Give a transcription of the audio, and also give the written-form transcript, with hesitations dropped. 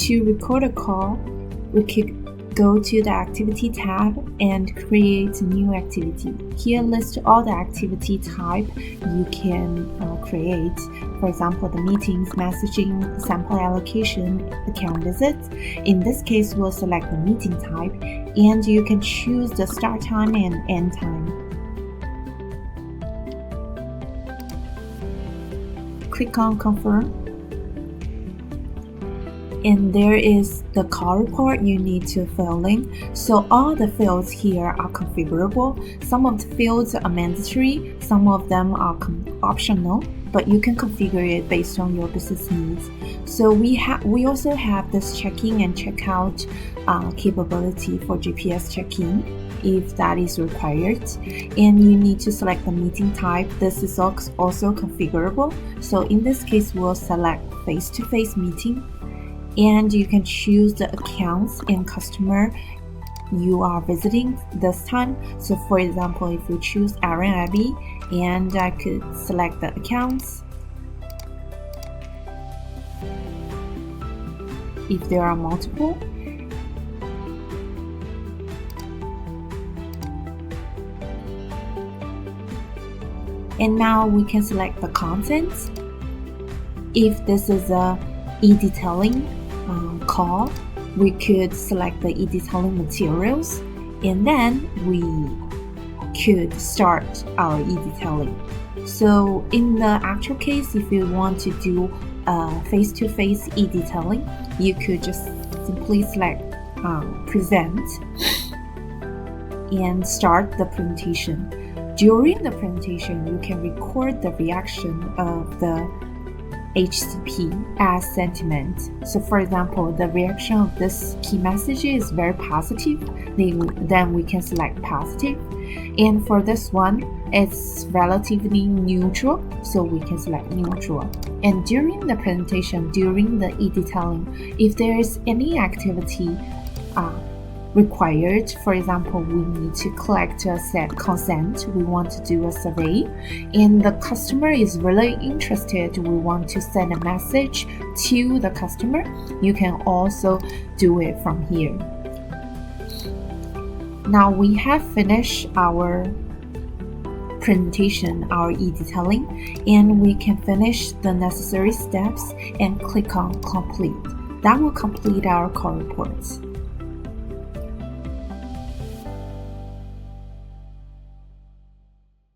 To record a call, we could go to the activity tab and create a new activity. Here list all the activity type you can create. For example, the meetings, messaging, sample allocation, account visits. In this case, we'll select the meeting type and you can choose the start time and end time. Click on confirm. And there is the call report you need to fill in. So all the fields here are configurable. Some of the fields are mandatory, some of them are optional, but you can configure it based on your business needs. So we also have this check-in and check-out capability for GPS check-in if that is required. And you need to select the meeting type. This is also configurable. So in this case, we'll select face-to-face meeting. And you can choose the accounts and customer you are visiting this time. So for example, if we choose Aaron Abbey, and I could select the accounts. If there are multiple, and now we can select the contents. If this is a e-detailing call, we could select the e-detailing materials, and then we could start our e-detailing. So in the actual case, if you want to do face-to-face e-detailing, you could just simply select present and start the presentation. During the presentation, you can record the reaction of the HCP as sentiment. So for example, the reaction of this key message is very positive, then we can select positive. And for this one, it's relatively neutral, so we can select neutral. And during the presentation, during the e-detailing, if there is any activity required, for example, we need to collect a set consent, we want to do a survey, and the customer is really interested, we want to send a message to the customer, you can also do it from here. Now we have finished our presentation, our e-detailing, and we can finish the necessary steps and click on complete. That will complete our call reports.